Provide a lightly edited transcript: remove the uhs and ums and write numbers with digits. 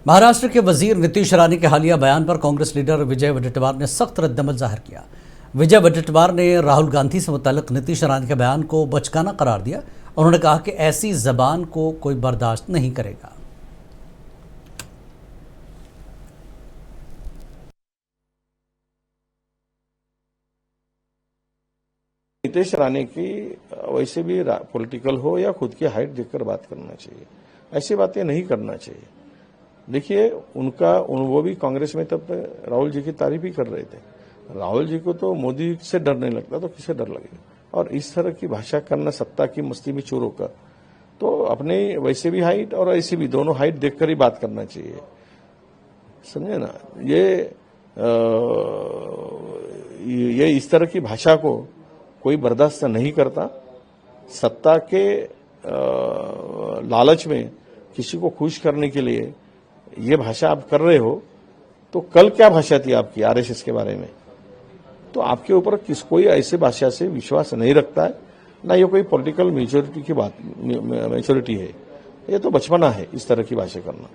महाराष्ट्र के वजीर नीतीश राणे के हालिया बयान पर कांग्रेस लीडर विजय वडेट्टीवार ने सख्त रद्दमल जाहिर किया। विजय वडेट्टीवार ने राहुल गांधी से मुतल्लिक नीतीश राणे के बयान को बचकाना करार दिया। उन्होंने कहा कि ऐसी जबान को कोई बर्दाश्त नहीं करेगा। नीतीश राणे की वैसे भी पॉलिटिकल हो या खुद की हाइट देखकर बात करना चाहिए, ऐसी बातें नहीं करना चाहिए। देखिए वो भी कांग्रेस में तब राहुल जी की तारीफ ही कर रहे थे। राहुल जी को तो मोदी से डर नहीं लगता तो किसे डर लगेगा। और इस तरह की भाषा करना सत्ता की मस्ती में चोर होकर, तो अपने वैसे भी हाइट और ऐसे भी दोनों हाइट देखकर ही बात करना चाहिए, समझे ना। ये इस तरह की भाषा को कोई बर्दाश्त नहीं करता। सत्ता के लालच में किसी को खुश करने के लिए ये भाषा आप कर रहे हो, तो कल क्या भाषा थी आपकी आरएसएस के बारे में? तो आपके ऊपर कोई ऐसे भाषा से विश्वास नहीं रखता है, ना ये कोई पॉलिटिकल मेच्योरिटी की बात मेच्योरिटी है। ये तो बचपना है इस तरह की भाषा करना।